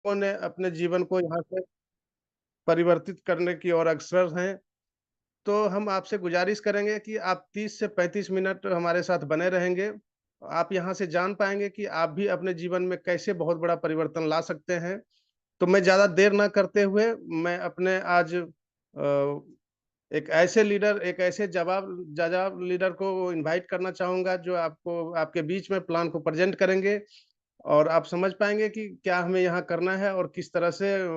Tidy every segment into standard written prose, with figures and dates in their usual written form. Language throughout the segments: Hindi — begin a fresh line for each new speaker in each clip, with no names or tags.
ने अपने जीवन को यहाँ से परिवर्तित करने की ओर अग्रसर हैं। तो हम आपसे गुजारिश करेंगे कि आप 30 से 35 मिनट हमारे साथ बने रहेंगे। आप यहाँ से जान पाएंगे कि आप भी अपने जीवन में कैसे बहुत बड़ा परिवर्तन ला सकते हैं। तो मैं ज़्यादा देर ना करते हुए मैं अपने आज एक ऐसे जवाब जवाब लीडर को इनवाइट करना चाहूँगा जो आपको आपके बीच में प्लान को प्रेजेंट करेंगे और आप समझ पाएंगे कि क्या हमें यहाँ करना है और किस तरह से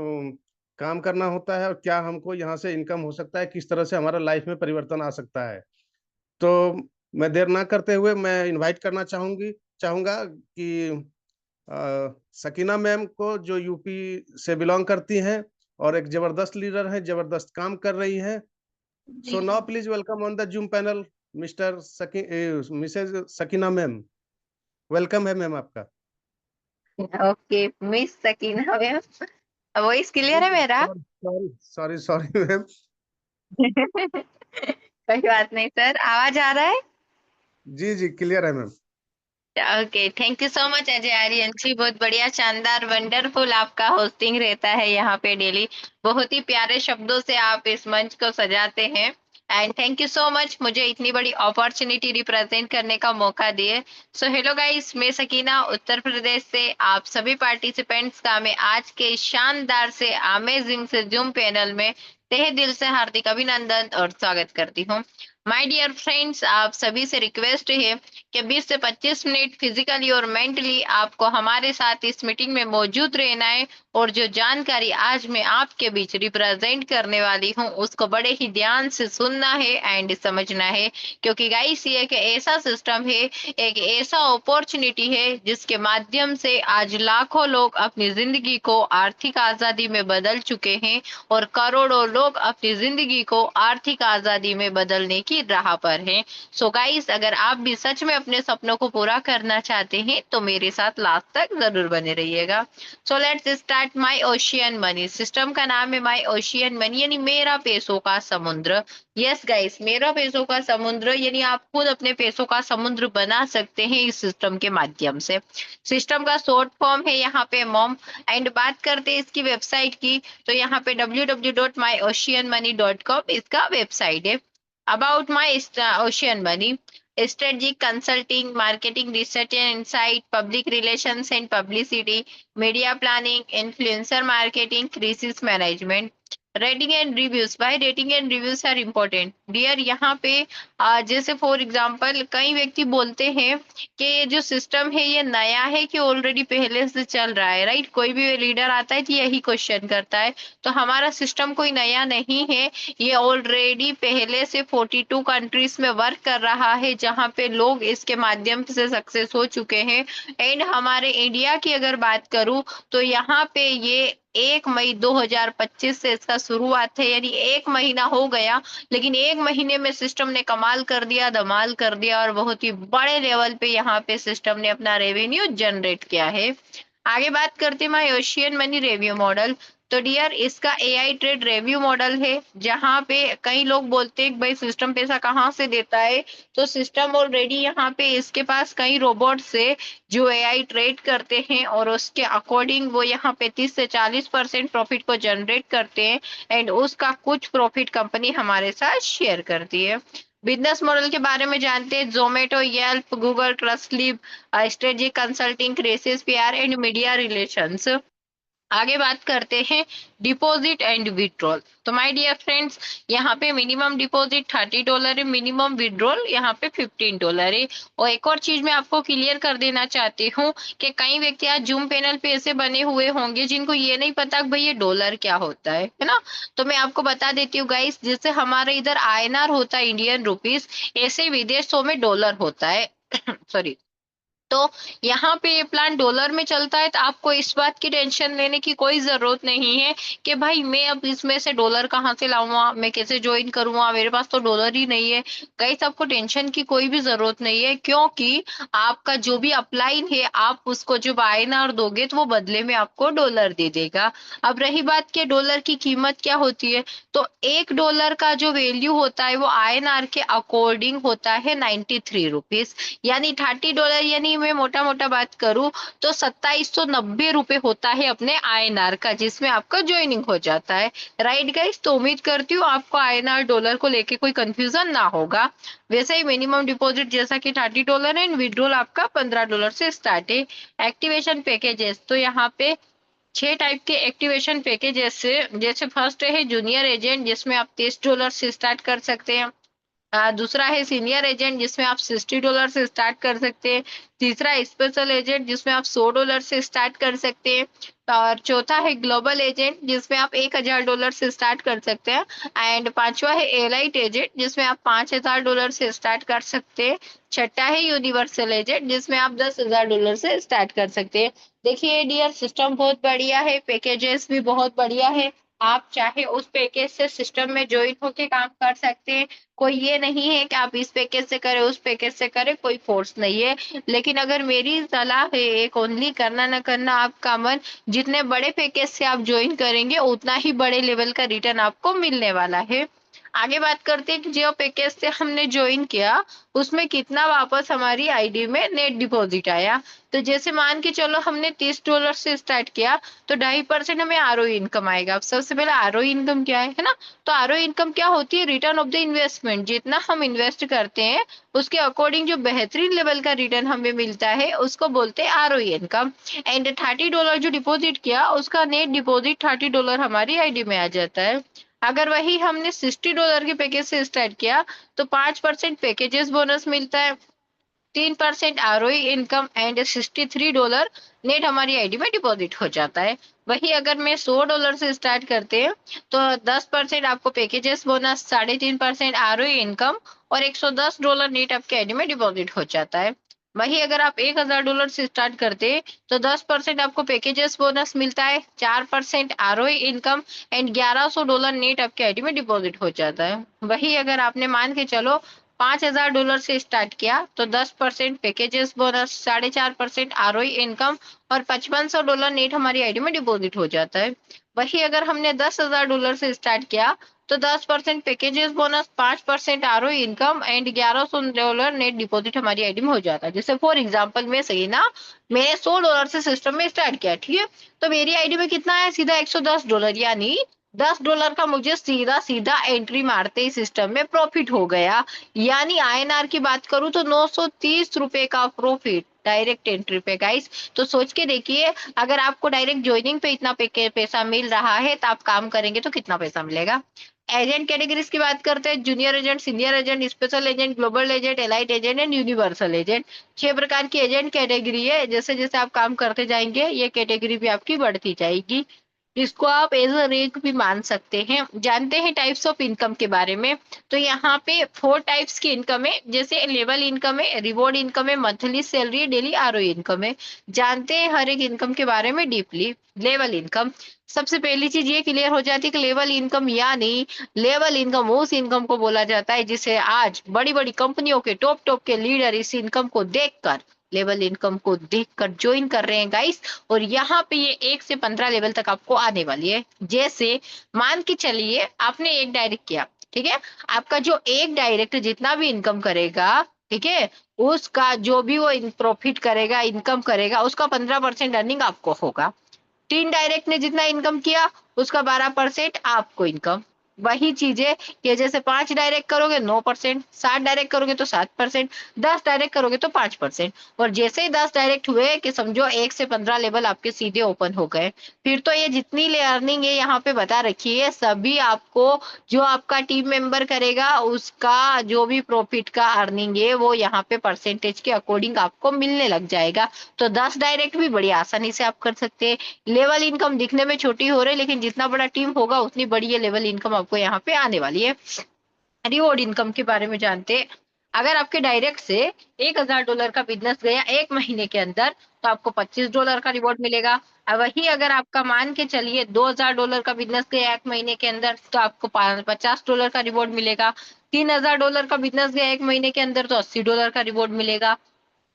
काम करना होता है और क्या हमको यहाँ से इनकम हो सकता है, किस तरह से हमारा लाइफ में परिवर्तन आ सकता है। तो मैं देर ना करते हुए मैं इनवाइट करना चाहूंगा कि सकीना मैम को, जो यूपी से बिलोंग करती हैं और एक जबरदस्त लीडर हैं, जबरदस्त काम कर रही हैं।
जी।
So now please welcome on the zoom panel Mrs Sakina ma'am. Welcome है मैम आपका।
Okay, miss Sakina ma'am. Voice
जी
क्लियर है
जी,
मेरा?
Sorry sorry sorry sorry ma'am.
कोई बात नहीं सर, आवाज आ रहा है?
जी जी, क्लियर है ma'am.
Okay, thank you so much Ajay Aryan ji. बहुत बढ़िया, शानदार, वंडरफुल आपका होस्टिंग रहता है यहाँ पे डेली। बहुत ही प्यारे शब्दों से आप इस मंच को सजाते हैं। And thank you so much मुझे इतनी बड़ी अपॉर्चुनिटी रिप्रेजेंट करने का मौका दिए। सो हेलो गाइस, मैं सकीना उत्तर प्रदेश से आप सभी पार्टिसिपेंट्स का मैं आज के इस शानदार से अमेजिंग से जूम पैनल में तहे दिल से हार्दिक अभिनंदन और स्वागत करती हूँ। माय डियर फ्रेंड्स, आप सभी से रिक्वेस्ट है कि 20 से 25 मिनट फिजिकली और मेंटली आपको हमारे साथ इस मीटिंग में मौजूद रहना है और जो जानकारी आज मैं आपके बीच रिप्रेजेंट करने वाली हूँ उसको बड़े ही ध्यान से सुनना है एंड समझना है। क्योंकि गाइस, ये एक ऐसा सिस्टम है, एक ऐसा अपॉर्चुनिटी है जिसके माध्यम से आज लाखों लोग अपनी जिंदगी को आर्थिक आजादी में बदल चुके हैं और करोड़ों लोग अपनी जिंदगी को आर्थिक आजादी में बदलने की राह पर हैं। सो गाइस, अगर आप भी सच में अपने सपनों को पूरा करना चाहते हैं तो मेरे साथ लास्ट तक जरूर बने रहिएगा। So let's start my ocean money. System का नाम है माय ओशियन मनी, यानी मेरा पैसों का समुद्र। यस गाइस, मेरा पैसों का समुद्र, यानी आप खुद अपने पैसों का समुद्र बना सकते हैं इस सिस्टम के माध्यम से। सिस्टम का शॉर्ट फॉर्म है यहाँ पे मॉम। एंड बात करते हैं इसकी वेबसाइट की, तो यहाँ पे www.myoceanmoney.com इसका वेबसाइट है। About my ocean money: strategic consulting, marketing research and insight, public relations and publicity, media planning, influencer marketing, crisis management, rating and reviews. भाई, rating and reviews are important dear. यहाँ पे जैसे फॉर एग्जांपल कई व्यक्ति बोलते हैं कि ये जो सिस्टम है ये नया है कि ऑलरेडी पहले से चल रहा है, राइट? कोई भी लीडर आता है तो यही क्वेश्चन करता है। तो हमारा सिस्टम कोई नया नहीं है, ये ऑलरेडी पहले से 42 कंट्रीज में वर्क कर रहा है जहां पे लोग इसके माध्यम से सक्सेस हो चुके हैं। एंड हमारे इंडिया की अगर बात करूं तो यहाँ पे ये 1 मई 2025 से इसका शुरुआत है, यानी 1 महीना हो गया, लेकिन 1 महीने में सिस्टम ने कमाल कर दिया, धमाल कर दिया और बहुत ही बड़े लेवल पे यहाँ पे सिस्टम ने अपना रेवेन्यू जनरेट किया है। आगे बात करते हैं my ocean money review model. तो डियर, इसका एआई ट्रेड रेव्यू मॉडल है, जहां पे कई लोग बोलते हैं भाई सिस्टम पैसा कहाँ से देता है। तो सिस्टम ऑलरेडी यहाँ पे इसके पास कई रोबोट्स है जो एआई ट्रेड करते हैं और उसके अकॉर्डिंग वो यहाँ पे 30 से 40% प्रॉफिट को जनरेट करते हैं एंड उसका कुछ प्रॉफिट कंपनी हमारे साथ शेयर करती है। बिजनेस मॉडल के बारे में जानते हैं: Zomato, Yelp, Google, Trustlib, strategic consulting, crisis PR and media relations. आगे बात करते हैं डिपॉजिट एंड विड्रॉल। तो माय डियर फ्रेंड्स, यहाँ पे मिनिमम डिपॉजिट $30 है, मिनिमम विड्रॉल यहाँ पे $15 है। और एक और चीज मैं आपको क्लियर कर देना चाहती हूँ कि कई व्यक्ति आज जूम पैनल पे ऐसे बने हुए होंगे जिनको ये नहीं पता कि भाई ये डॉलर क्या होता है ना? तो मैं आपको बता देती हूँ गाइस, जैसे हमारे इधर आईएनआर होता है, इंडियन रुपीज, ऐसे विदेशों में डॉलर होता है। सॉरी। तो यहाँ पे ये प्लान डॉलर में चलता है, तो आपको इस बात की टेंशन लेने की कोई जरूरत नहीं है कि भाई मैं अब इसमें से डॉलर कहाँ से लाऊंगा, मैं कैसे ज्वाइन करूंगा, मेरे पास तो डॉलर ही नहीं है। गाइस, आपको टेंशन की कोई भी जरूरत नहीं है, क्योंकि आपका जो भी अपलाइन है आप उसको जब आईएनआर दोगे तो वो बदले में आपको डॉलर दे देगा। अब रही बात कि डॉलर की कीमत क्या होती है, तो $1 का जो वैल्यू होता है वो आईएनआर के अकॉर्डिंग होता है 93 रुपीज, यानी $30, यानी मनी में मोटा मोटा बात करूं तो 2790 रुपए होता है अपने INR का, जिसमें आपका ज्वाइनिंग हो जाता है। राइट गाइस, तो उम्मीद करती हूँ आपको INR डॉलर को लेके कोई कंफ्यूजन ना होगा। वैसे ही मिनिमम डिपॉजिट जैसा कि $30 एंड विड्रॉल आपका $15 से स्टार्ट है। एक्टिवेशन पैकेजेस, तो यहाँ पे 6 टाइप के एक्टिवेशन पैकेजेस से, जैसे फर्स्ट है जूनियर एजेंट, जिसमें आप $30 से स्टार्ट कर सकते हैं। दूसरा है सीनियर एजेंट, जिसमें आप $60 से स्टार्ट कर सकते हैं। तीसरा स्पेशल एजेंट, जिसमें आप $100 से स्टार्ट कर सकते हैं। और चौथा है ग्लोबल एजेंट, जिसमें आप $1000 से स्टार्ट कर सकते हैं। एंड पांचवा है एलाइट एजेंट, जिसमें आप $5000 से स्टार्ट कर सकते हैं। छठा है यूनिवर्सल एजेंट, जिसमें आप $10,000 से स्टार्ट कर सकते हैं। देखिए डियर, सिस्टम बहुत बढ़िया है, पैकेजेस भी बहुत बढ़िया है। आप चाहे उस पैकेज से सिस्टम में ज्वाइन होके काम कर सकते हैं। कोई ये नहीं है कि आप इस पैकेज से करें उस पैकेज से करें, कोई फोर्स नहीं है। लेकिन अगर मेरी सलाह है एक ओनली, करना ना करना आपका मन, जितने बड़े पैकेज से आप ज्वाइन करेंगे उतना ही बड़े लेवल का रिटर्न आपको मिलने वाला है। आगे बात करते हैं कि जो पैकेज से हमने ज्वाइन किया उसमें कितना वापस हमारी आईडी में नेट डिपॉजिट आया। तो जैसे मान के चलो हमने $30 से स्टार्ट किया, तो 2.5% हमें आरओई इनकम आएगा। अब सबसे पहले आरओई इनकम क्या है ना? तो आरओई इनकम क्या होती है? Return of the investment. जितना हम इन्वेस्ट करते हैं उसके अकॉर्डिंग जो बेहतरीन लेवल का रिटर्न हमें मिलता है उसको बोलते हैं आरओई इनकम। एंड $30 जो डिपॉजिट किया उसका नेट डिपॉजिट $30 हमारी आईडी में आ जाता है। अगर वही हमने $60 के पैकेज से स्टार्ट किया तो 5% पैकेजेस बोनस मिलता है, 3% आरओई इनकम एंड $63 नेट हमारी आईडी में डिपॉजिट हो जाता है। वही अगर मैं $100 से स्टार्ट करते हैं तो 10% आपको पैकेजेस बोनस, 3.5% आरओई इनकम और $110 नेट आपके आईडी में डिपॉजिट हो जाता है। वही अगर आप $1000 से स्टार्ट करते हैं तो 10% आपको पैकेजेस बोनस मिलता है, 4% आरओई इनकम एंड $1100 नेट आपके आईडी में डिपॉजिट हो जाता है। वही अगर आपने मान के चलो $5000 से स्टार्ट किया तो 10% पैकेजेस बोनस, 4.5% आरओई इनकम और $5500 नेट हमारी आईडी में डिपॉजिट हो जाता है। वही अगर हमने $10,000 से स्टार्ट किया तो 10% packages bonus, 5% ROE income and $1100 net deposit हमारी आईडी में हो जाता है। जैसे फॉर एग्जाम्पल मैं सही ना, मैंने $100 से सिस्टम में स्टार्ट किया, ठीक है, तो मेरी आईडी में कितना है? सीधा $110, यानी $10 का मुझे सीधा सीधा एंट्री मारते ही सिस्टम में प्रॉफिट हो गया। यानी आईएनआर की बात करूं तो ₹930 का प्रॉफिट डायरेक्ट एंट्री पे गाइस। तो सोच के देखिए, अगर आपको डायरेक्ट ज्वाइनिंग पे इतना पैसा मिल रहा है तो आप काम करेंगे तो कितना पैसा मिलेगा। एजेंट कैटेगरीज की बात करते हैं, junior agent, senior agent, special agent, global agent, elite agent and universal agent. 6 प्रकार की एजेंट कैटेगरी है। जैसे जैसे आप काम करते जाएंगे ये कैटेगरी भी आपकी बढ़ती जाएगी। इसको आप एज अ रैंक भी मान सकते हैं। जानते हैं टाइप्स ऑफ इनकम के बारे में। तो यहाँ पे 4 टाइप्स की इनकम है। जैसे लेवल इनकम है, रिवॉर्ड इनकम है, monthly salary, daily ROE income है। जानते हैं हर एक इनकम के बारे में डीपली। लेवल इनकम, सबसे पहली चीज ये क्लियर हो जाती है कि लेवल इनकम यानी लेवल इनकम उस इनकम को बोला जाता है जिसे आज बड़ी बड़ी कंपनियों के टॉप टॉप के लीडर इस इनकम को देखकर, लेवल इनकम को देखकर ज्वाइन कर रहे हैं गाइस। और यहाँ पे ये 1 से 15 लेवल तक आपको आने वाली है। जैसे मान के चलिए आपने एक डायरेक्ट किया, ठीक है, आपका जो एक डायरेक्ट जितना भी इनकम करेगा, ठीक है, उसका जो भी वो प्रॉफिट करेगा, इनकम करेगा, उसका 15% अर्निंग आपको होगा। 3 डायरेक्ट ने जितना इनकम किया उसका 12% आपको इनकम। वही चीजें कि जैसे 5 डायरेक्ट करोगे 9%, 7 डायरेक्ट करोगे तो 7%, 10 डायरेक्ट करोगे तो 5%। और जैसे ही 10 डायरेक्ट हुए कि समझो 1 से 15 लेवल आपके सीधे ओपन हो गए, फिर तो ये जितनी अर्निंग है यहाँ पे बता रखी है सभी आपको, जो आपका टीम मेंबर करेगा उसका जो भी प्रॉफिट का अर्निंग है वो यहाँ पे परसेंटेज के अकॉर्डिंग आपको मिलने लग जाएगा। तो 10 डायरेक्ट भी बड़ी आसानी से आप कर सकते हैं। लेवल इनकम दिखने में छोटी हो रही है लेकिन जितना बड़ा टीम होगा उतनी बड़ी ये लेवल इनकम आपको यहाँ पे आने वाली है। रिवॉर्ड इनकम के बारे में जानते हैं। अगर आपके डायरेक्ट से $1000 का बिजनेस गया 1 महीने के अंदर तो आपको $25 का रिवॉर्ड मिलेगा। और वही अगर आपका मान के चलिए $2000 का बिजनेस गया 1 महीने के अंदर तो आपको $50 का रिवॉर्ड मिलेगा। $3000 का बिजनेस गया 1 महीने के अंदर तो $80 का रिवॉर्ड मिलेगा।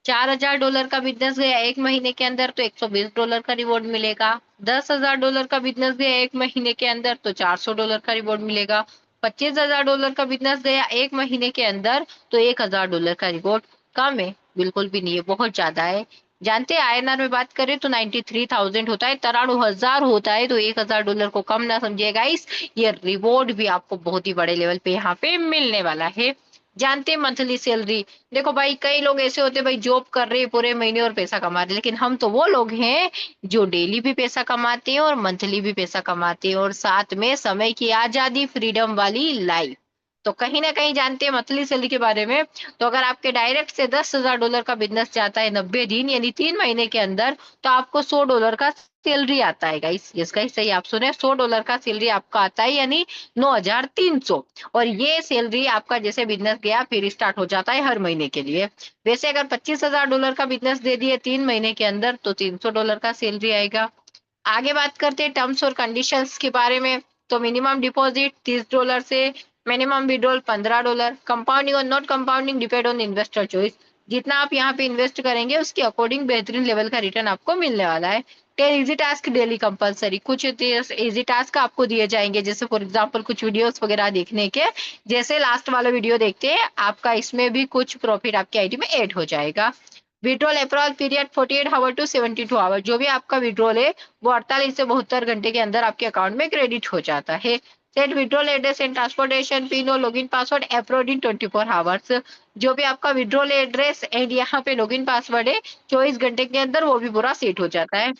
$4000 का बिजनेस गया 1 महीने के अंदर तो $120 का रिवॉर्ड मिलेगा। $10,000 का बिजनेस गया 1 महीने के अंदर तो $400 का रिवॉर्ड मिलेगा। $25,000 का बिजनेस गया 1 महीने के अंदर तो $1000 का रिवॉर्ड। कम है, बिल्कुल भी नहीं है, बहुत ज्यादा है। जानते हैं INR में बात करें तो 93,000 होता है, 93,000 होता है, तो $1,000 को कम ना समझिए गाइस। ये रिवॉर्ड भी आपको बहुत ही बड़े लेवल पे यहाँ पे मिलने वाला है। जानते हैं मंथली सैलरी, देखो भाई कई लोग ऐसे होते हैं भाई जॉब कर रहे हैं पूरे महीने और पैसा कमा रहे हैं, लेकिन हम तो वो लोग हैं जो डेली भी पैसा कमाते हैं और मंथली भी पैसा कमाते हैं और साथ में समय की आजादी, फ्रीडम वाली लाइफ। तो कहीं ना कहीं जानते हैं मंथली सैलरी के बारे में। तो अगर आपके डायरेक्ट से $10,000 का बिजनेस जाता है 90 दिन यानी 3 महीने के अंदर, तो आपको $100 का सैलरी आता है गाइस। यस गाइस, सही आप सुने, $100 का सैलरी आपका आता है, यानी 9,300। और ये सैलरी आपका जैसे बिजनेस गया फिर स्टार्ट हो जाता है हर महीने के लिए। वैसे अगर $25,000 का बिजनेस दे दिए 3 महीने के अंदर तो $300 का सैलरी आएगा। आगे बात करते हैं टर्म्स और कंडीशंस के बारे में। तो मिनिमम डिपॉजिट $30 से मिनिमम विड्रॉल $15। कंपाउंडिंग और not compounding depend on investor choice. जितना आप यहाँ पे इन्वेस्ट करेंगे उसके अकॉर्डिंग बेहतरीन लेवल का रिटर्न आपको मिलने वाला है। 10 इजी टास्क डेली कंपलसरी, कुछ इजी टास्क आपको दिए जाएंगे, जैसे फॉर एग्जांपल कुछ वीडियोस वगैरह देखने के, जैसे लास्ट वाला वीडियो देखते हैं आपका इसमें भी कुछ प्रॉफिट आपके आईडी में ऐड हो जाएगा। Withdrawal approval period 48 hour to 72 hour, जो भी आपका विड्रॉल है वो 48 से 72 घंटे के अंदर आपके अकाउंट में क्रेडिट हो जाता है। Set withdrawal address and transportation pin और login password approved in 24 hours, जो भी आपका विड्रॉल एड्रेस एंड यहाँ पे लॉगिन पासवर्ड है 24 घंटे के अंदर वो भी पूरा सेट हो जाता है।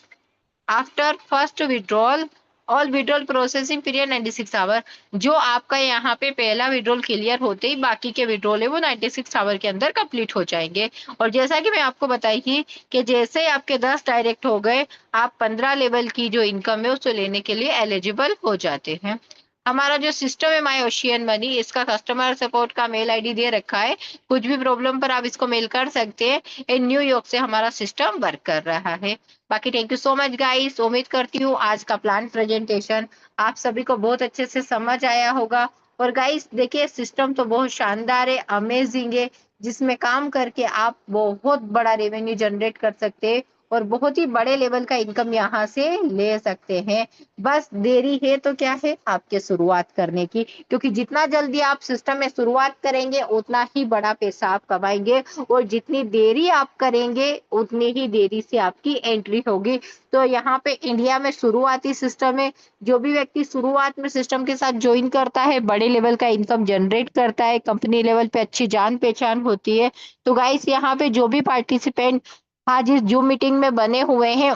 After first withdrawal all withdrawal processing period 96 hour, जो आपका यहाँ पे पहला विड्रॉल क्लियर होते ही बाकी के विड्रॉल है वो 96 आवर के अंदर कंप्लीट हो जाएंगे। और जैसा कि मैं आपको बताई थी कि जैसे ही आपके 10 डायरेक्ट हो गए, आप 15 लेवल की जो इनकम है उसको लेने के लिए एलिजिबल हो जाते हैं। हमारा जो सिस्टम है माई ओशियन मनी, इसका कस्टमर सपोर्ट का मेल आईडी दे रखा है। कुछ भी प्रॉब्लम पर आप इसको मेल कर सकते हैं। इन न्यूयॉर्क से हमारा सिस्टम वर्क कर रहा है। बाकी thank you so much guys, उम्मीद करती हूँ आज का प्लान प्रेजेंटेशन आप सभी को बहुत अच्छे से समझ आया होगा। और गाइस देखिए सिस्टम तो बहुत शानदार है, अमेजिंग है, जिसमें काम करके आप बहुत बड़ा रेवेन्यू जनरेट कर सकते हैं और बहुत ही बड़े लेवल का इनकम यहाँ से ले सकते हैं। बस देरी है तो क्या है आपके शुरुआत करने की, क्योंकि जितना जल्दी आप सिस्टम में शुरुआत करेंगे उतना ही बड़ा पैसा आप कमाएंगे और जितनी देरी आप करेंगे उतनी ही देरी से आपकी एंट्री होगी। तो यहाँ पे इंडिया में शुरुआती सिस्टम है, जो भी व्यक्ति शुरुआत में सिस्टम के साथ ज्वाइन करता है बड़े लेवल का इनकम जनरेट करता है, कंपनी लेवल पे अच्छी जान पहचान होती है। तो गाइस यहाँ पे जो भी पार्टिसिपेंट आज इस जूम मीटिंग में बने हुए हैं,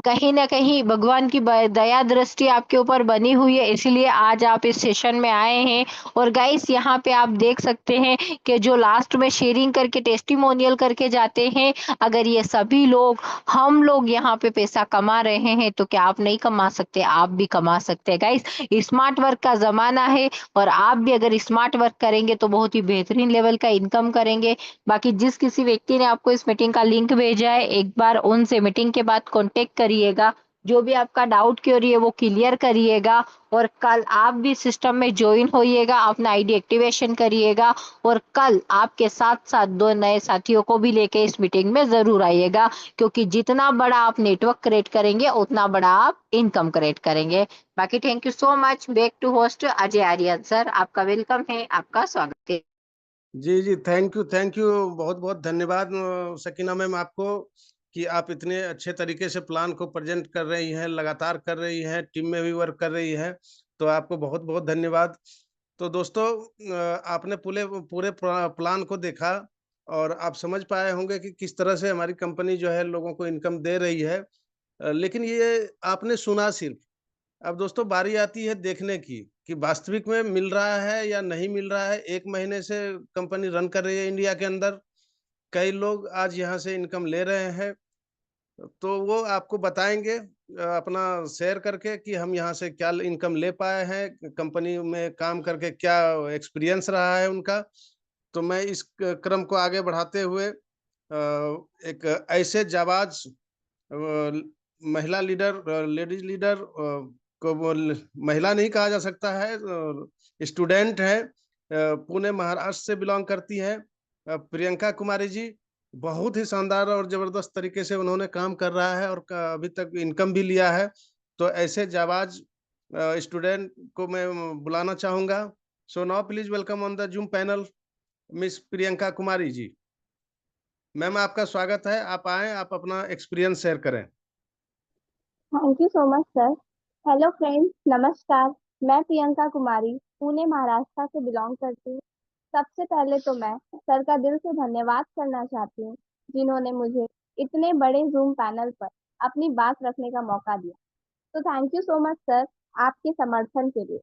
कहीं न कहीं भगवान की दया दृष्टि आपके ऊपर बनी हुई है, इसलिए आज आप इस सेशन में आए हैं। और गाइस यहाँ पे आप देख सकते हैं कि जो लास्ट में शेयरिंग करके टेस्टिमोनियल करके जाते हैं, अगर ये सभी लोग हम लोग यहाँ पे पैसा कमा रहे हैं तो क्या आप नहीं कमा सकते? आप भी कमा सकते हैं गाइस। स्मार्ट वर्क का जमाना है और आप भी अगर स्मार्ट वर्क करेंगे तो बहुत ही बेहतरीन लेवल का इनकम करेंगे। बाकी जिस किसी व्यक्ति ने आपको इस मीटिंग का लिंक भेजा है, एक बार उनसे मीटिंग के बाद कॉन्टेक्ट करिएगा। जो भी आपका डाउट क्वेरी है वो क्लियर करिएगा और कल आप भी सिस्टम में ज्वाइन होइएगा, अपना आईडी एक्टिवेशन करिएगा और कल आपके साथ साथ 2 नए साथियों को भी लेके इस मीटिंग में जरूर आइएगा, क्योंकि जितना बड़ा आप नेटवर्क क्रिएट करेंगे उतना बड़ा आप इनकम क्रिएट करेंगे। बाकी thank you so much. Back to host Ajay Aryan sir, आपका वेलकम है, आपका स्वागत है।
जी, जी, थैंक यू, बहुत-बहुत धन्यवाद सकीना मैम आपको कि आप इतने अच्छे तरीके से प्लान को प्रेज़ेंट कर रही हैं, लगातार कर रही हैं, टीम में भी वर्क कर रही हैं, तो आपको बहुत-बहुत धन्यवाद। तो दोस्तों आपने पूरे पूरे प्लान को देखा और आप समझ पाए होंगे कि किस तरह से हमारी कंपनी जो है लोगों को इनकम दे रही है। लेकिन ये आपने सुना सिर्फ़, अब दोस्तों बारी आती है देखने की कि वास्तविक में मिल रहा है या नहीं मिल रहा है। 1 महीने से कंपनी रन कर रही है इंडिया के अंदर। कई लोग आज यहाँ से इनकम ले रहे हैं, तो वो आपको बताएँगे अपना शेयर करके कि हम यहाँ से क्या इनकम ले पाए हैं, कंपनी में काम करके क्या एक्सपीरियंस रहा है उनका। तो मैं इस क्रम को आगे बढ़ाते हुए एक ऐसे जाबाज महिला लीडर लेडीज लीडर को महिला नहीं कहा जा सकता है, स्टूडेंट है, पुणे महाराष्ट्र से बिलोंग करती है, प्रियंका कुमारी जी। बहुत ही शानदार और जबरदस्त तरीके से उन्होंने काम कर रहा है और अभी तक इनकम भी लिया है। तो ऐसे जाबाज स्टूडेंट को मैं बुलाना चाहूंगा। So now please welcome on the zoom panel miss Priyanka Kumari ji. Ma'am आपका स्वागत है, आप आए, आप अपना एक्सपीरियंस शेयर करें।
Thank you so much sir. Hello friends, नमस्कार। मैं प्रियंका कुमारी पुणे महाराष्ट्र से बिलोंग करती हूँ। सबसे पहले तो मैं सर का दिल से धन्यवाद करना चाहती हूँ, जिन्होंने मुझे इतने बड़े जूम पैनल पर अपनी बात रखने का मौका दिया। तो thank you so much sir, आपके समर्थन के लिए।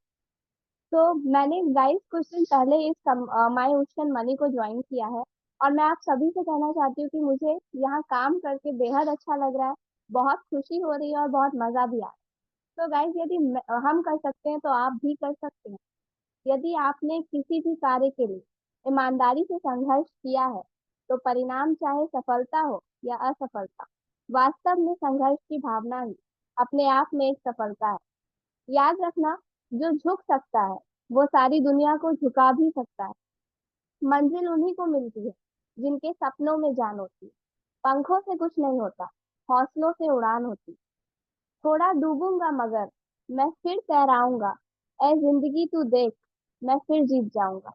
तो मैंने गाइस कुछ दिन पहले इस माय ओशन मनी को ज्वाइन किया है, और मैं आप सभी से कहना चाहती हूँ कि मुझे यहाँ काम करके बेहद अच्छा लग रहा है। बहुत खुशी हो रही है और बहुत मजा भी आ रहा है। तो गाइज, यदि हम कर सकते हैं तो आप भी कर सकते हैं। यदि आपने किसी भी कार्य के लिए ईमानदारी से संघर्ष किया है, तो परिणाम चाहे सफलता हो या असफलता, वास्तव में संघर्ष की भावना ही अपने आप में एक सफलता है। याद रखना, जो झुक सकता है वो सारी दुनिया को झुका भी सकता है। मंजिल उन्हीं को मिलती है जिनके सपनों में जान होती है। पंखों से कुछ नहीं होता, हौसलों से उड़ान होती है। थोड़ा डूबूंगा मगर मैं फिर तैराऊंगा, ऐ जिंदगी तू देख, मैं फिर जीत जाऊंगा।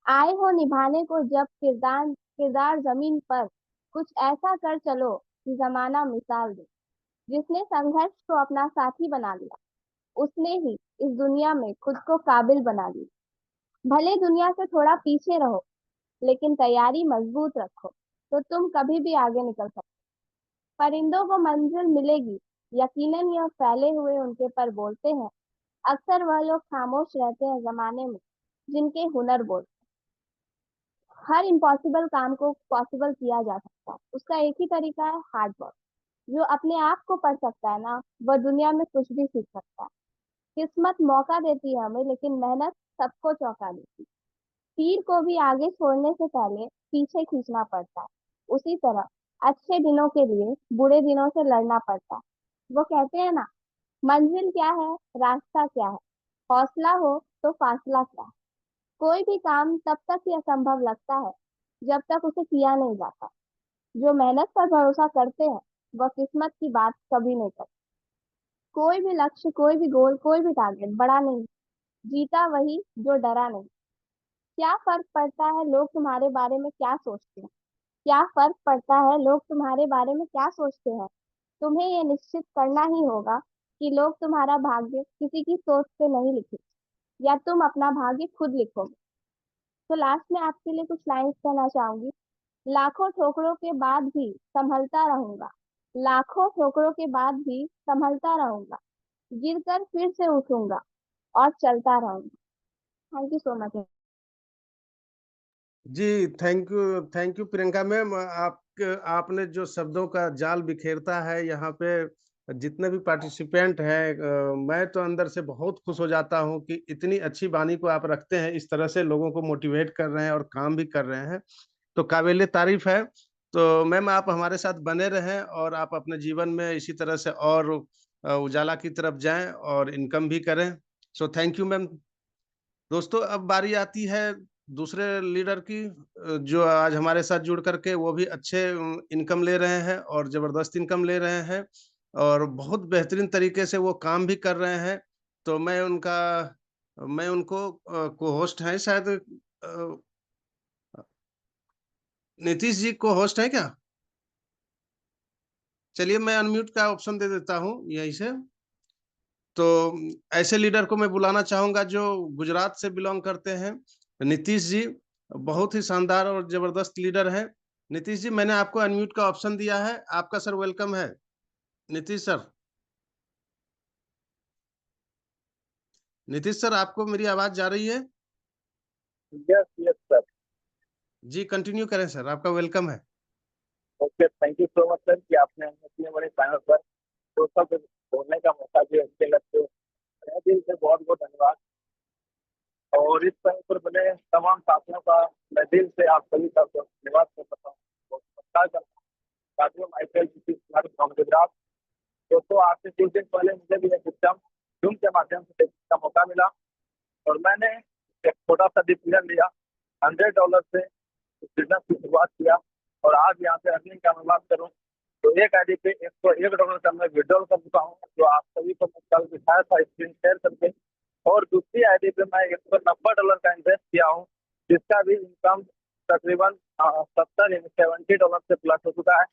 आए हो निभाने को जब किरदार किरदार जमीन पर, कुछ ऐसा कर चलो कि जमाना मिसाल दे। जिसने संघर्ष को अपना साथी बना लिया, उसने ही इस दुनिया में खुद को काबिल बना लिया। भले दुनिया से थोड़ा पीछे रहो, लेकिन तैयारी मजबूत रखो, तो तुम कभी भी आगे निकल सकते। परिंदों को मंजिल मिलेगी, यकीनन, यह फैले हुए उनके पर बोलते हैं। अक्सर वह लोग खामोश रहते हैं जमाने में, जिनके हुनर बोलते हैं। हर इम्पॉसिबल काम को पॉसिबल किया जा सकता है, उसका एक ही तरीका है, हार्ड वर्क। जो अपने आप को पढ़ सकता है ना, वह दुनिया में कुछ भी सीख सकता है। किस्मत मौका देती है हमें, लेकिन मेहनत सबको चौंका देती है। तीर को भी आगे छोड़ने से पहले पीछे खींचना पड़ता है। उसी तरह अच्छे दिनों के लिए बुरे दिनों से लड़ना पड़ता है। वो कहते हैं ना, मंजिल क्या है, रास्ता क्या है, हौसला हो तो फासला क्या है। कोई भी काम तब तक ही असंभव लगता है जब तक उसे किया नहीं जाता। जो मेहनत पर भरोसा करते हैं, वह किस्मत की बात कभी नहीं करते। कोई भी लक्ष्य, कोई भी गोल, कोई भी टारगेट बड़ा नहीं, जीता वही जो डरा नहीं। क्या फर्क पड़ता है लोग तुम्हारे बारे में क्या सोचते हैं? क्या फर्क पड़ता है लोग तुम्हारे बारे में क्या सोचते हैं? तुम्हें ये निश्चित करना ही होगा कि लोग तुम्हारा भाग्य किसी की सोच से नहीं लिखे, या तुम अपना भाग्य खुद लिखोगे। तो लास्ट में आपके लिए कुछ लाइंस कहना चाहूंगी। लाखों ठोकरों के बाद भी संभलता रहूंगा, लाखों ठोकरों के बाद भी संभलता रहूंगा, गिरकर फिर से उठूंगा और चलता रहूंगा। Thank you so much.
जी, थैंक यू प्रियंका मैम। आप आपने जो शब्दों का जाल बिखेरता है यहाँ पे, जितने भी पार्टिसिपेंट हैं, मैं तो अंदर से बहुत खुश हो जाता हूँ कि इतनी अच्छी वाणी को आप रखते हैं, इस तरह से लोगों को मोटिवेट कर रहे हैं और काम भी कर रहे हैं, तो काबिले तारीफ है। तो मैम आप हमारे साथ बने रहें और आप अपने जीवन में इसी तरह से और उजाला की तरफ जाएं और इनकम भी करें। सो थैंक यू मैम। दोस्तों अब बारी आती है दूसरे लीडर की, जो आज हमारे साथ जुड़ करके वो भी अच्छे इनकम ले रहे हैं और जबरदस्त इनकम ले रहे हैं और बहुत बेहतरीन तरीके से वो काम भी कर रहे हैं। तो मैं उनको को होस्ट हैं शायद, नीतीश जी को होस्ट है क्या? चलिए मैं अनम्यूट का ऑप्शन दे देता हूँ यहीं से। तो ऐसे लीडर को मैं बुलाना चाहूंगा जो गुजरात से बिलोंग करते हैं, नीतीश जी। बहुत ही शानदार और जबरदस्त लीडर है। नीतीश जी, मैंने आपको अनम्यूट का ऑप्शन दिया है, आपका सर वेलकम है। नीतीश सर, नीतीश सर आपको मेरी आवाज जा रही है?
Yes yes sir.
जी कंटिन्यू करें सर, आपका वेलकम है।
Okay, thank you so much sir कि आपने हमें इतने बड़े पैनल पर तो सब बोलने का मौका दिया। अच्छे लगते हैं, दिल से बहुत बहुत धन्यवाद। और इस पैनल पर बने तमाम साथियों का मैं दिल से आप सभी का धन्यवाद करता हूँ, नमस्कार करता हूँ। साथियों, गुजरात। दोस्तों, आज से कुछ दिन पहले मुझे भी एक सिस्टम जूम के माध्यम से देखने का मौका मिला, और मैंने एक छोटा सा डिसीजन लिया। $100 से बिजनेस की शुरुआत किया, और आज यहाँ से अर्निंग का मैं बात करूँ तो एक आईडी पे $101 का मैं विड्रॉल कर चुका हूँ, जो आप सभी को मैं कल दिखाया था स्क्रीन शेयर करके। और दूसरी आईडी पे मैं $190 का इन्वेस्ट किया हूँ, जिसका भी इनकम तकरीबन $70 से प्लस हो चुका है।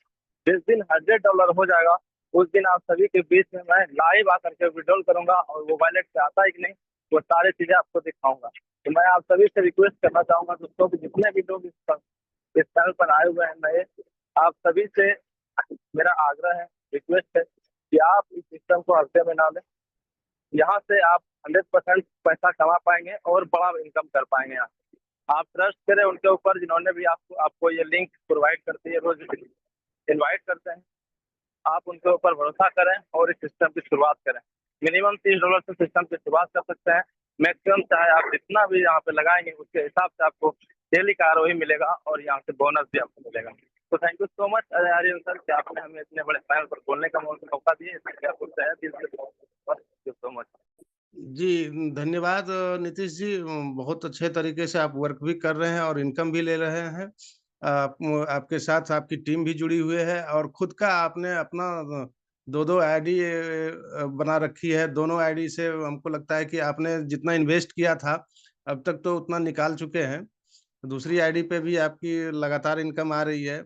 जिस दिन $100 हो जाएगा उस दिन आप सभी के बीच में मैं लाइव आकर के विड्रॉल करूंगा और वो वॉलेट से आता है कि नहीं वो सारी चीजें आपको दिखाऊंगा। तो मैं आप सभी से रिक्वेस्ट करना चाहूंगा दोस्तों कि जितने भी लोग इस चैनल पर आए हुए हैं नए, आप सभी से मेरा आग्रह है, रिक्वेस्ट है कि आप इस सिस्टम को हफ्ते में ना लें। यहाँ से आप 100% पैसा कमा पाएंगे और बड़ा इनकम कर पाएंगे। यहाँ आप ट्रस्ट करें उनके ऊपर जिन्होंने भी आपको आपको ये लिंक प्रोवाइड करती है, रोज इनवाइट करते हैं। आप उनके ऊपर भरोसा करें और इस सिस्टम की शुरुआत करें। मिनिमम $30 से सिस्टम की शुरुआत कर सकते हैं। मैक्सिमम चाहे आप जितना भी यहाँ पे लगाएंगे उसके हिसाब से आपको डेली का आरओई मिलेगा और यहाँ से बोनस भी आपको मिलेगा। तो thank you so much Aryan sir कि आपने हमें इतने बड़े पैनल पर बोलने का मौका दिया। इसके आपको तहे दिल से थैंक यू सो मच।
जी, धन्यवाद नीतीश जी। बहुत अच्छे तरीके से आप वर्क भी कर रहे हैं और इनकम भी ले रहे हैं। आपके साथ आपकी टीम भी जुड़ी हुई है और खुद का आपने अपना 2-2 आईडी बना रखी है। दोनों आईडी से हमको लगता है कि आपने जितना इन्वेस्ट किया था, अब तक तो उतना निकाल चुके हैं। दूसरी आईडी पे भी आपकी लगातार इनकम आ रही है।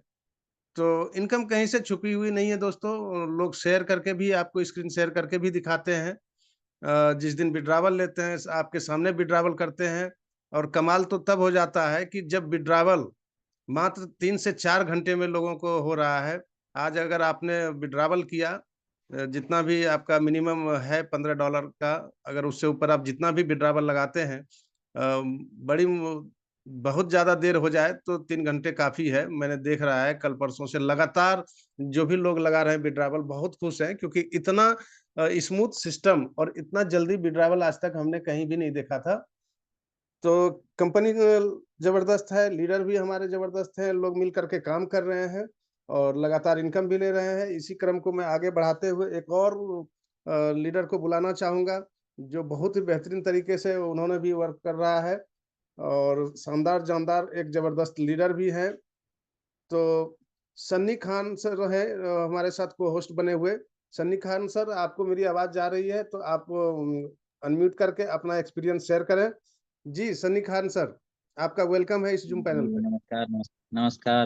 तो इनकम कहीं से छुपी हुई नहीं है दोस्तों। लोग शेयर करके भी आपको स्क्रीन शेयर करके भी दिखाते हैं। जिस दिन विड्रॉवल लेते हैं आपके सामने विड्रॉवल करते हैं और कमाल तो तब हो जाता है कि जब विड्रॉवल मात्र 3 से 4 घंटे में लोगों को हो रहा है। आज अगर आपने विड्रॉवल किया जितना भी आपका मिनिमम है $15 का, अगर उससे ऊपर आप जितना भी विड्रॉवल लगाते हैं बड़ी बहुत ज़्यादा देर हो जाए तो 3 घंटे काफ़ी है। मैंने देख रहा है कल-परसों से लगातार जो भी लोग लगा रहे हैं विड्रॉवल बहुत खुश हैं क्योंकि इतना स्मूथ सिस्टम और इतना जल्दी विड्रॉवल आज तक हमने कहीं भी नहीं देखा था। तो कंपनी ज़बरदस्त है, लीडर भी हमारे ज़बरदस्त हैं, लोग मिल कर के काम कर रहे हैं और लगातार इनकम भी ले रहे हैं। इसी क्रम को मैं आगे बढ़ाते हुए एक और लीडर को बुलाना चाहूँगा, जो बहुत ही बेहतरीन तरीके से उन्होंने भी वर्क कर रहा है और शानदार-जानदार एक ज़बरदस्त लीडर भी हैं। तो सन्नी खान सर हैं हमारे साथ को-होस्ट बने हुए। सन्नी खान सर, आपको मेरी आवाज़ जा रही है तो आप अनम्यूट करके अपना एक्सपीरियंस शेयर करें। जी, सन्नी खान सर, आपका वेलकम है इस ज़ूम पैनल
जी
पे।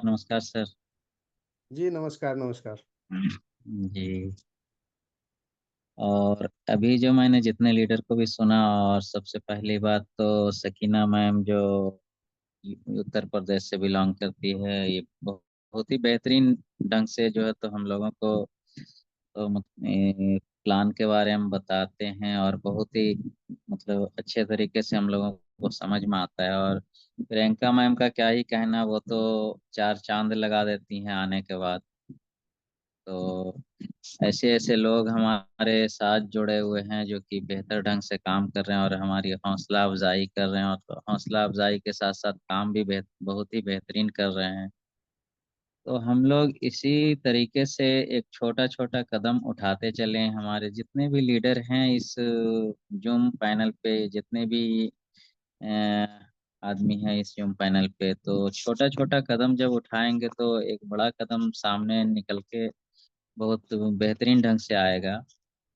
नमस्कार सर।
जी, नमस्कार, नमस्कार।
जी, और अभी जो मैंने जितने लीडर को भी सुना, और सबसे पहली बात तो सकीना मैम जो उत्तर प्रदेश से बिलोंग करती है, ये बहुत ही बेहतरीन ढंग से जो है तो हम लोगों को तो प्लान के बारे में बताते हैं और बहुत ही मतलब अच्छे तरीके से हम लोगों को समझ में आता है। और प्रियंका मैम का क्या ही कहना, वो तो 4 चांद लगा देती हैं आने के बाद। तो ऐसे ऐसे लोग हमारे साथ जुड़े हुए हैं जो कि बेहतर ढंग से काम कर रहे हैं और हमारी हौसला अफजाई कर रहे हैं, और हौसला अफजाई के साथ साथ काम भी बहुत ही बेहतरीन कर रहे हैं। तो हम लोग इसी तरीके से एक छोटा छोटा कदम उठाते चले। हमारे जितने भी लीडर हैं इस जूम पैनल पे, जितने भी अ, आदमी हैं इस जूम पैनल पे, तो छोटा छोटा कदम जब उठाएंगे तो एक बड़ा कदम सामने निकल के बहुत बेहतरीन ढंग से आएगा।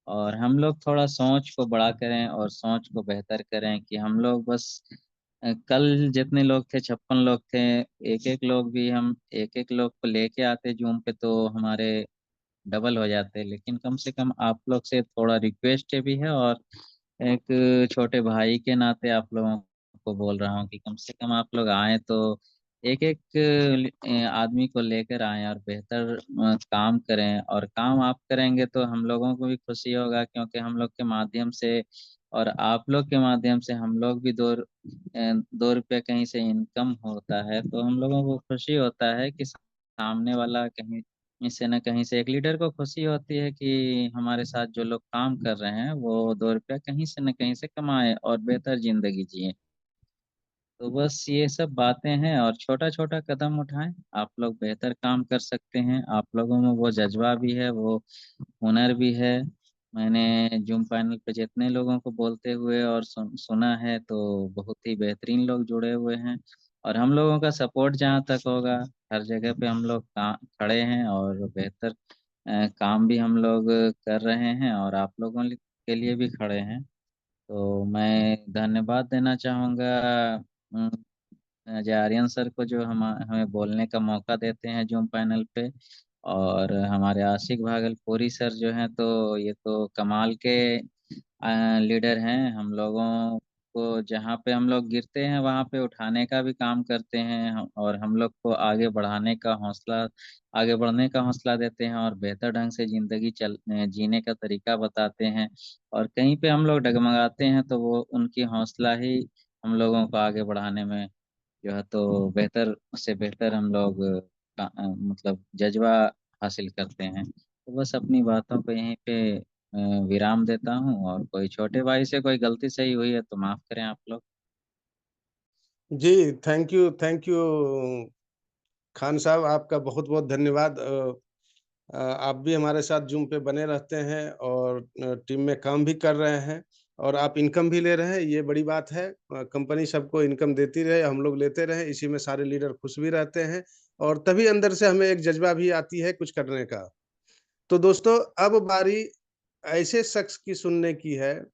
और हम लोग थोड़ा सोच को बड़ा करें और सोच को बेहतर करें कि हम लोग बस कल जितने लोग थे 56 लोग थे, एक एक लोग भी हम एक एक लोग को लेके आते जूम पे तो हमारे डबल हो जाते। लेकिन कम से कम आप लोग से थोड़ा रिक्वेस्ट भी है, और एक छोटे भाई के नाते आप लोगों को बोल रहा हूँ कि कम से कम आप लोग आए तो एक एक आदमी को लेकर आए और बेहतर काम करें। और काम आप करेंगे तो हम लोगों को भी खुशी होगा, क्योंकि हम लोग के माध्यम से और आप लोग के माध्यम से हम लोग भी 2 रुपये कहीं से इनकम होता है, तो हम लोगों को खुशी होता है कि सामने वाला कहीं से न कहीं से, एक लीडर को खुशी होती है कि हमारे साथ जो लोग काम कर रहे हैं वो 2 रुपया कहीं से न कहीं से कमाए और बेहतर जिंदगी जिए। तो बस ये सब बातें हैं, और छोटा छोटा कदम उठाएं, आप लोग बेहतर काम कर सकते हैं। आप लोगों में वो जज्बा भी है, वो हुनर भी है। मैंने जूम पैनल पे जितने लोगों को बोलते हुए और सुना है, तो बहुत ही बेहतरीन लोग जुड़े हुए हैं। और हम लोगों का सपोर्ट जहाँ तक होगा, हर जगह पे हम लोग खड़े हैं और बेहतर काम भी हम लोग कर रहे हैं और आप लोगों के लिए भी खड़े हैं। तो मैं धन्यवाद देना चाहूँगा अजय आर्यन सर को जो हमें बोलने का मौका देते हैं जूम पैनल पे, और हमारे आशिक भागलपुरी सर जो हैं, तो ये तो कमाल के लीडर हैं। हम लोगों को जहाँ पे हम लोग गिरते हैं वहाँ पे उठाने का भी काम करते हैं, और हम लोग को आगे बढ़ने का हौसला देते हैं, और बेहतर ढंग से जिंदगी जीने का तरीका बताते हैं। और कहीं पे हम लोग डगमगाते हैं तो वो उनकी हौसला ही हम लोगों को आगे बढ़ाने में जो है तो बेहतर से बेहतर हम लोग मतलब जज्बा हासिल करते हैं। तो बस अपनी बातों को यहीं पे विराम देता हूँ, और कोई छोटे भाई से कोई गलती सही हुई है तो माफ करें आप लोग।
जी, थैंक यू खान साहब, आपका बहुत-बहुत धन्यवाद। आप भी हमारे साथ जूम पे बने रहते हैं और टीम में काम भी कर रहे हैं और आप इनकम भी ले रहे हैं, ये बड़ी बात है। कंपनी सबको इनकम देती रहे, हम लोग लेते रहें, इसी में सारे लीडर खुश भी रहते हैं और तभी अंदर से हमें एक जज़्बा भी आती है कुछ करने का। तो दोस्तों, अब बारी ऐसे शख्स की सुनने की है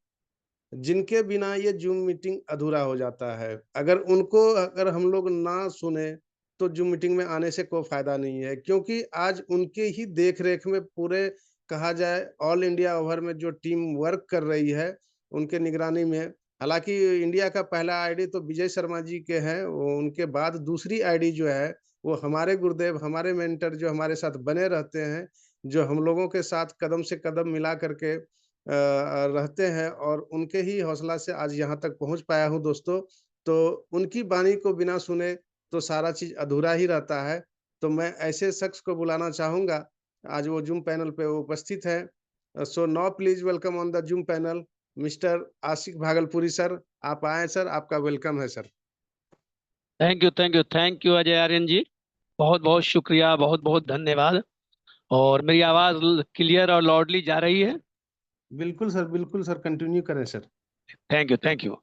जिनके बिना ये जूम मीटिंग अधूरा हो जाता है। अगर हम लोग ना सुने, तो जूम मीटिंग में आने से कोई फ़ायदा नहीं है क्योंकि आज उनके ही देख-रेख में पूरे कहा जाए ऑल इंडिया ओवर में जो टीम वर्क कर रही है, उनके निगरानी में हालाँकि इंडिया का पहला आईडी तो विजय शर्मा जी के हैं, वो उनके बाद दूसरी आईडी जो है, वो हमारे गुरुदेव, हमारे मेंटर जो हमारे साथ बने रहते हैं, जो हम लोगों के साथ कदम से कदम मिला कर के रहते हैं और उनके ही हौसला से आज यहाँ तक पहुँच पाया हूँ दोस्तों। तो उनकी वाणी को बिना सुने तो सारा चीज़ अधूरा ही रहता है। तो मैं ऐसे शख्स को बुलाना चाहूँगा, आज वो जूम पैनल पे उपस्थित हैं। So now please welcome on the zoom panel mister Ashiq Bhagalpuri sir. आप आएँ सर, आपका वेलकम है sir.
Thank you Ajay Aryan ji. बहुत बहुत शुक्रिया, बहुत बहुत धन्यवाद। और मेरी आवाज क्लियर और लाउडली जा रही है?
बिल्कुल सर, कंटिन्यू करें सर।
Thank you.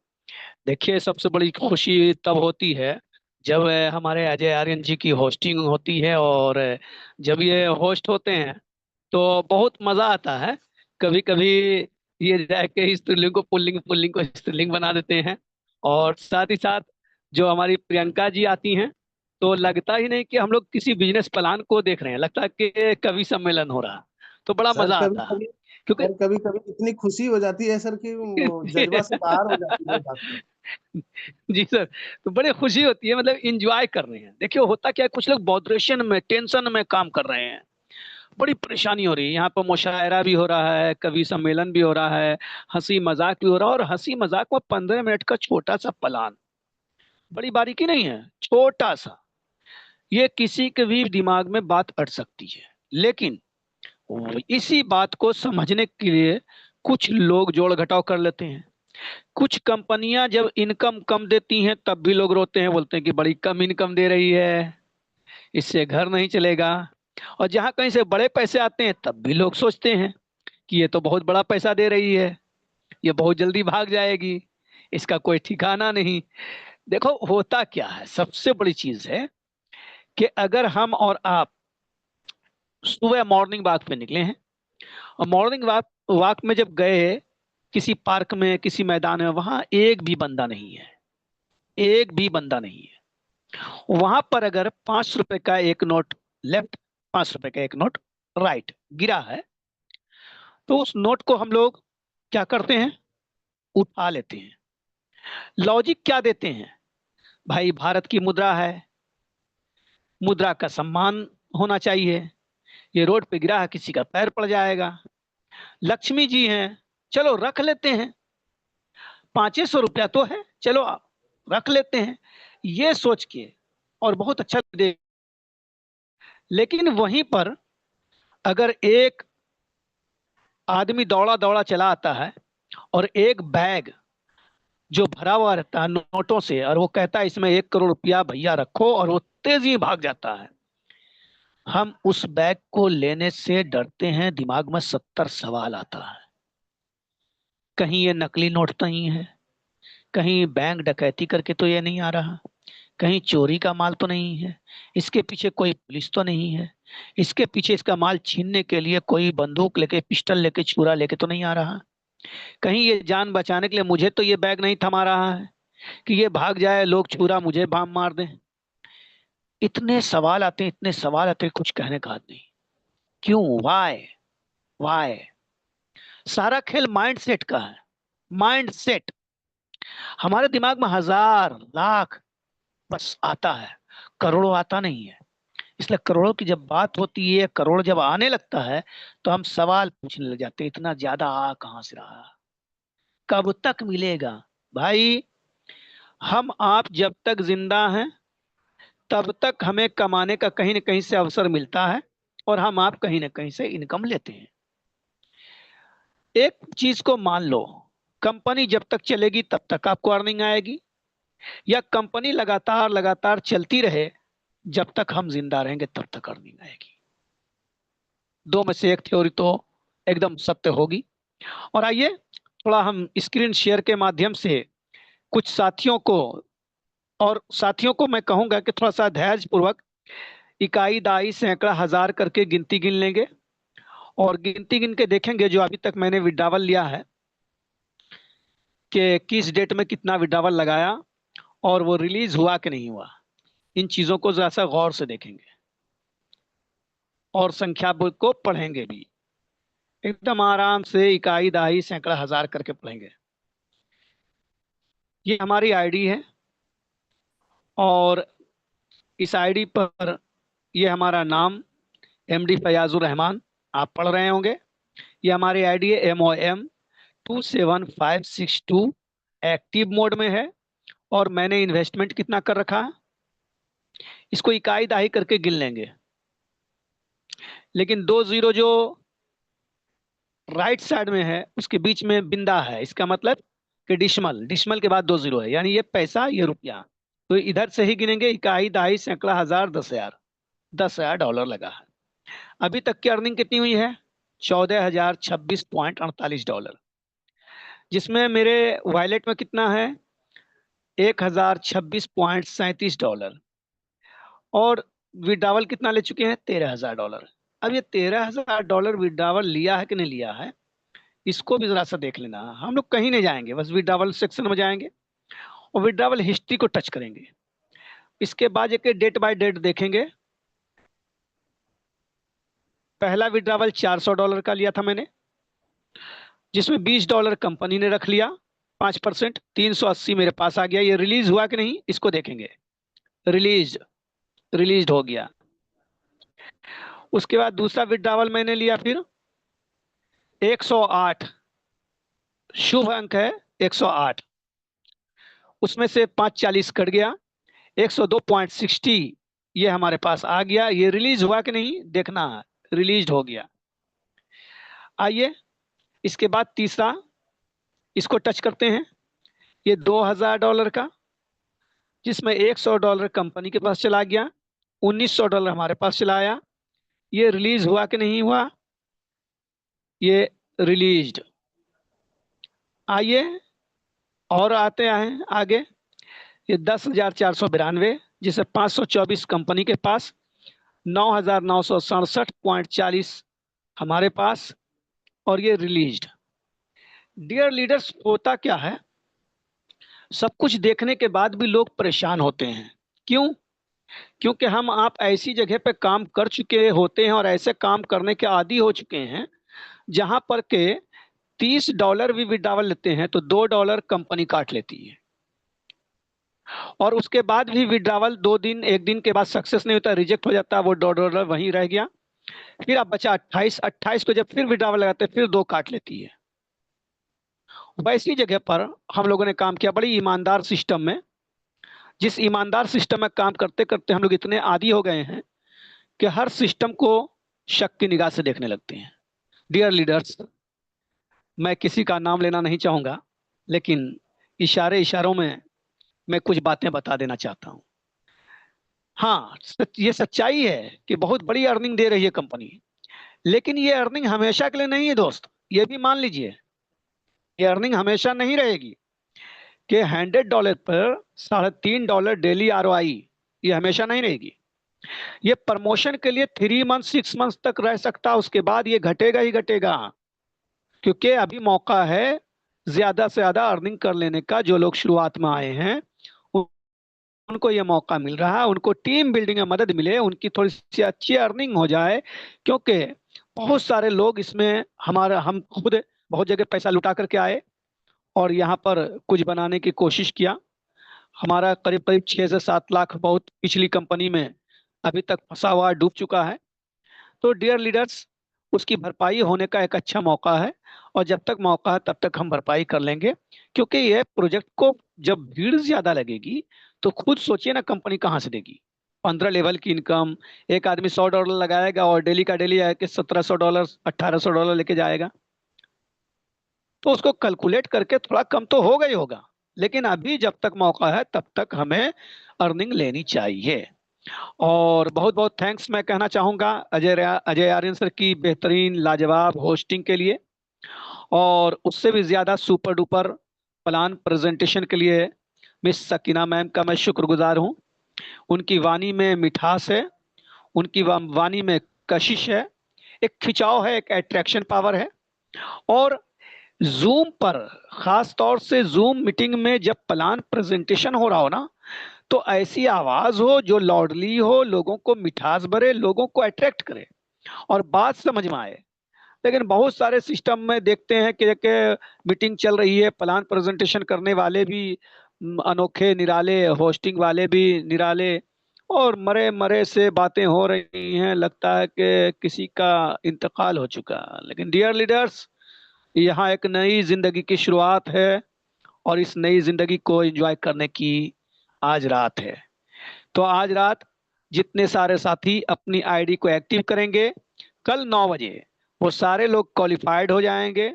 देखिए, सबसे बड़ी खुशी तब होती है जब हमारे अजय आर्यन जी की होस्टिंग होती है, और जब ये होस्ट होते हैं तो बहुत मजा आता है। कभी कभी ये जाके स्त्रीलिंग को पुल्लिंग, पुल्लिंग को स्त्रीलिंग बना देते हैं। और साथ ही साथ जो हमारी प्रियंका जी आती हैं, तो लगता ही नहीं कि हम लोग किसी बिजनेस प्लान को देख रहे हैं, लगता है कि कवि सम्मेलन हो रहा। तो बड़ा
सर
मजा आता है
कभी-कभी
क्योंकि
सर कभी-कभी इतनी खुशी हो जाती है सर कि वो जज़्बा से बाहर हो जाती है बात तो।
जी सर। तो बड़ी खुशी होती है, मतलब इंजॉय कर रहे हैं। देखिए, होता क्या है, कुछ लोग बॉड्रेशन में, टेंशन में काम कर रहे हैं, बड़ी परेशानी हो रही है। यहाँ पर मुशायरा भी हो रहा है, कवि सम्मेलन भी हो रहा है, हंसी मजाक भी हो रहा है, और हंसी मजाक में 15 मिनट का छोटा सा प्लान, बड़ी बारीकी नहीं है, छोटा सा, ये किसी के भी दिमाग में बात अट सकती है। लेकिन इसी बात को समझने के लिए कुछ लोग जोड़ घटाव कर लेते हैं। कुछ कंपनियां जब इनकम कम देती हैं तब भी लोग रोते हैं, बोलते हैं कि बड़ी कम इनकम दे रही है, इससे घर नहीं चलेगा। और जहां कहीं से बड़े पैसे आते हैं तब भी लोग सोचते हैं कि ये तो बहुत बड़ा पैसा दे रही है, ये बहुत जल्दी भाग जाएगी, इसका कोई ठिकाना नहीं। देखो, होता क्या है, सबसे बड़ी चीज है कि अगर हम और आप सुबह मॉर्निंग वॉक पे निकले हैं, और मॉर्निंग वॉक वॉक में जब गए किसी पार्क में, किसी मैदान में, वहां एक भी बंदा नहीं है, एक भी बंदा नहीं है। वहां पर अगर 5 रुपए का एक नोट लेफ्ट, 5 रुपए का एक नोट राइट गिरा है, तो उस नोट को हम लोग क्या करते हैं, उठा लेते हैं। लॉजिक क्या देते हैं, भाई भारत की मुद्रा है, मुद्रा का सम्मान होना चाहिए, ये रोड पे गिरा है, किसी का पैर पड़ जाएगा, लक्ष्मी जी हैं, चलो रख लेते हैं, 500 रुपया तो है, चलो रख लेते हैं, ये सोच के, और बहुत अच्छा दे। लेकिन वहीं पर अगर एक आदमी दौड़ा दौड़ा चला आता है और एक बैग जो भरा हुआ रहता है नोटों से, और वो कहता है इसमें 1 करोड़ रुपया भैया रखो, और वो तेजी भाग जाता है, हम उस बैग को लेने से डरते हैं, दिमाग में 70 सवाल आता है। कहीं ये नकली नोट तो नहीं है, कहीं बैंक डकैती करके तो ये नहीं आ रहा, कहीं चोरी का माल तो नहीं है, इसके पीछे कोई पुलिस तो नहीं है, इसके पीछे इसका माल छीनने के लिए कोई बंदूक लेके, पिस्टल लेके, छुरा लेके तो नहीं आ रहा, कहीं ये जान बचाने के लिए मुझे तो ये बैग नहीं थमा रहा है, कि ये भाग जाए, लोग छुरा मुझे बाम मार दें। इतने सवाल आते हैं, इतने सवाल आते हैं, कुछ कहने का नहीं। क्यों? वाई? सारा खेल माइंड सेट का है। Mind set. हमारे दिमाग में हजार लाख बस आता है, करोड़ों आता नहीं है। इसलिए करोड़ों की जब बात होती है, करोड़ जब आने लगता है, तो हम सवाल पूछने लग जाते हैं, इतना ज्यादा आ कहां से रहा, कब तक मिलेगा? भाई, हम आप जब तक जिंदा हैं तब तक हमें कमाने का कहीं न कहीं से अवसर मिलता है, और हम आप कहीं न कहीं से इनकम लेते हैं। एक चीज को मान लो, कंपनी जब तक चलेगी तब तक आपको अर्निंग आएगी, या कंपनी लगातार लगातार चलती रहे, जब तक हम जिंदा रहेंगे तब तक अर्निंग आएगी। दो में से एक थ्योरी तो एकदम सत्य होगी। और आइए थोड़ा हम स्क्रीन शेयर के माध्यम से कुछ साथियों को मैं कहूंगा कि थोड़ा सा धैर्य पूर्वक इकाई, दाई, सैकड़ा, हजार करके गिनती गिन लेंगे, और गिनती गिन के देखेंगे जो अभी तक मैंने विड्रावल लिया है कि किस डेट में कितना विड्रावल लगाया और वो रिलीज हुआ कि नहीं हुआ। इन चीजों को जरा सा गौर से देखेंगे और संख्या को पढ़ेंगे भी, एकदम आराम से इकाई, दाई, सैकड़ा, हजार करके पढ़ेंगे। ये हमारी आईडी है, और इस आईडी पर ये हमारा नाम MD फयाजुर रहमान आप पढ़ रहे होंगे। ये हमारी आईडी है MOM27562, एक्टिव मोड में है, और मैंने इन्वेस्टमेंट कितना कर रखा है इसको इकाई दाही करके गिन लेंगे। लेकिन 2 जीरो जो राइट साइड में है उसके बीच में बिंदा है, इसका मतलब कि डिशमल के बाद 2 जीरो है, यानी ये पैसा, ये रुपया। तो इधर से ही गिनेंगे, इकाई, दाही, सैकड़ा, हजार, 10,000, $10,000 लगा है। अभी तक की अर्निंग कितनी हुई है? $14,026.48, जिसमें मेरे वॉलेट में कितना है? $1,026.37, और विड्रावल कितना ले चुके हैं? $13,000। अब ये $13,000 विड्रावल लिया है कि नहीं लिया है, इसको भी जरा सा देख लेना। हम लोग कहीं नहीं जाएंगे, बस विड्रावल सेक्शन में जाएंगे और विड्रावल हिस्ट्री को टच करेंगे। इसके बाद एक डेट बाय डेट देखेंगे। पहला विड्रावल $400 का लिया था मैंने, जिसमें $20 कंपनी ने रख लिया, 5%, 380 मेरे पास आ गया। ये रिलीज हुआ कि नहीं इसको देखेंगे। रिलीज हो गया। उसके बाद दूसरा विड्रावल मैंने लिया फिर 108, शुभ अंक है 108, उसमें से 540 कट गया, 102.60 ये हमारे पास आ गया। ये रिलीज हुआ कि नहीं देखना है, रिलीज हो गया। आइए इसके बाद तीसरा, इसको टच करते हैं। ये $2,000 का, जिसमें $100 कंपनी के पास चला गया, $1,900 हमारे पास चला आया। ये रिलीज हुआ कि नहीं हुआ? ये रिलीज्ड। आइए और आते हैं आगे। ये 10,492, जिसे 524 कंपनी के पास, 9,967.40 हमारे पास, और ये रिलीज्ड। डियर लीडर्स, होता क्या है, सब कुछ देखने के बाद भी लोग परेशान होते हैं। क्यों? क्योंकि हम आप ऐसी जगह पे काम कर चुके होते हैं और ऐसे काम करने के आदी हो चुके हैं जहां पर के $30 भी विड्रावल लेते हैं तो $2 कंपनी काट लेती है, और उसके बाद भी विड्रावल 2 दिन 1 दिन के बाद सक्सेस नहीं होता, रिजेक्ट हो जाता है, वो $2 वहीं रह गया। फिर अब बचा 28 को जब फिर विड्रावल लगाते फिर 2 काट लेती है। वैसी जगह पर हम लोगों ने काम किया, बड़ी ईमानदार सिस्टम में। जिस ईमानदार सिस्टम में काम करते करते हम लोग इतने आदी हो गए हैं कि हर सिस्टम को शक की निगाह से देखने लगते हैं। डियर लीडर्स, मैं किसी का नाम लेना नहीं चाहूंगा, लेकिन इशारों में मैं कुछ बातें बता देना चाहता हूं। हाँ, ये सच्चाई है कि बहुत बड़ी अर्निंग दे रही है कंपनी, लेकिन ये अर्निंग हमेशा के लिए नहीं है दोस्त। ये भी मान लीजिए, ये अर्निंग हमेशा नहीं रहेगी कि $100 पर $3.5 डेली ROI, ये हमेशा नहीं रहेगी। ये प्रमोशन के लिए 3 मंथ 6 मंथ तक रह सकता है, उसके बाद ये घटेगा ही घटेगा, क्योंकि अभी मौका है ज्यादा से ज्यादा अर्निंग कर लेने का। जो लोग शुरुआत में आए हैं उनको ये मौका मिल रहा है, उनको टीम बिल्डिंग में मदद मिले, उनकी थोड़ी सी अच्छी अर्निंग हो जाए, क्योंकि बहुत सारे लोग इसमें हम खुद बहुत जगह पैसा लुटा करके आए और यहाँ पर कुछ बनाने की कोशिश किया। हमारा करीब करीब 6 से 7 लाख बहुत पिछली कंपनी में अभी तक फंसा हुआ डूब चुका है। तो डियर लीडर्स, उसकी भरपाई होने का एक अच्छा मौका है, और जब तक मौका है तब तक हम भरपाई कर लेंगे, क्योंकि ये प्रोजेक्ट को जब भीड़ ज्यादा लगेगी तो खुद सोचिए ना कंपनी कहाँ से देगी। 15 लेवल की इनकम, एक आदमी $100 लगाएगा और डेली का डेली आके $1700 $1800 लेके जाएगा, तो उसको कैलकुलेट करके थोड़ा कम तो होगा ही होगा, लेकिन अभी जब तक मौका है तब तक हमें अर्निंग लेनी चाहिए। और बहुत बहुत थैंक्स मैं कहना चाहूंगा अजय आर्यन सर की बेहतरीन लाजवाब होस्टिंग के लिए, और उससे भी ज्यादा सुपर डुपर प्लान प्रेजेंटेशन के लिए मिस सकीना मैम का मैं शुक्रगुजार हूँ। उनकी वाणी में मिठास है, उनकी वाणी में कशिश है, एक खिंचाव है, एक अट्रैक्शन पावर है। और जूम पर, खास तौर से जूम मीटिंग में जब प्लान प्रेजेंटेशन हो रहा हो ना, तो ऐसी आवाज हो जो लाउडली हो, लोगों को मिठास भरे, लोगों को अट्रैक्ट करे और बात समझ में आए। लेकिन बहुत सारे सिस्टम में देखते हैं कि मीटिंग चल रही है, प्लान प्रेजेंटेशन करने वाले भी अनोखे निराले, होस्टिंग वाले भी निराले, और मरे मरे से बातें हो रही हैं, लगता है कि किसी का इंतकाल हो चुका। लेकिन डियर लीडर्स, यहाँ एक नई जिंदगी की शुरुआत है, और इस नई जिंदगी को एंजॉय करने की आज रात है। तो आज रात जितने सारे साथी अपनी आईडी को एक्टिव करेंगे, कल 9 बजे वो सारे लोग क्वालिफाइड हो जाएंगे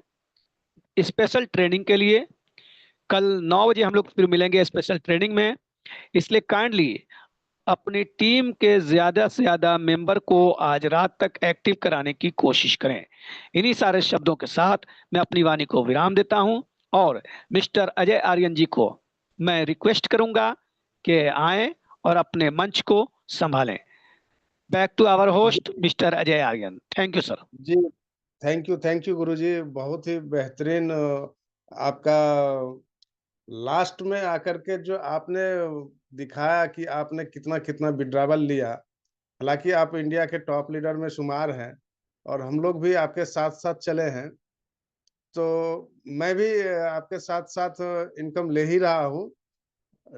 स्पेशल ट्रेनिंग के लिए। कल 9 बजे हम लोग फिर मिलेंगे स्पेशल ट्रेनिंग में, इसलिए काइंडली अपनी टीम के ज्यादा से ज्यादा मेंबर को आज रात तक एक्टिव कराने की कोशिश करें। इन्हीं सारे शब्दों के साथ मैं अपनी वाणी को विराम देता हूं, और मिस्टर अजय आर्यन जी को मैं रिक्वेस्ट करूंगा कि आए और अपने मंच को संभालें। Back to our host mister Ajay Aryan. Thank you sir.
जी, थैंक यू गुरुजी, बहुत ही बेहतरीन आपका लास्ट में आकर के जो आपने दिखाया कि आपने कितना कितना विड्रावल लिया। हालांकि आप इंडिया के टॉप लीडर में शुमार हैं और हम लोग भी आपके साथ साथ चले हैं, तो मैं भी आपके साथ साथ इनकम ले ही रहा हूँ।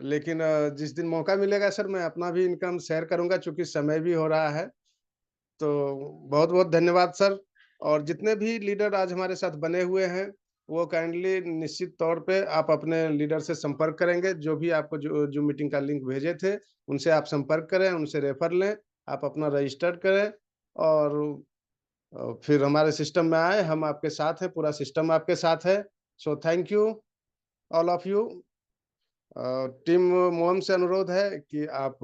लेकिन जिस दिन मौका मिलेगा सर, मैं अपना भी इनकम शेयर करूंगा, चूंकि समय भी हो रहा है। तो बहुत बहुत धन्यवाद सर। और जितने भी लीडर आज हमारे साथ बने हुए हैं, वो काइंडली निश्चित तौर पे आप अपने लीडर से संपर्क करेंगे। जो भी आपको जो मीटिंग का लिंक भेजे थे, उनसे आप संपर्क करें, उनसे रेफर लें, आप अपना रजिस्टर करें, और फिर हमारे सिस्टम में आए। हम आपके साथ हैं, पूरा सिस्टम आपके साथ है। So thank you all of you. Team मोहम से अनुरोध है कि आप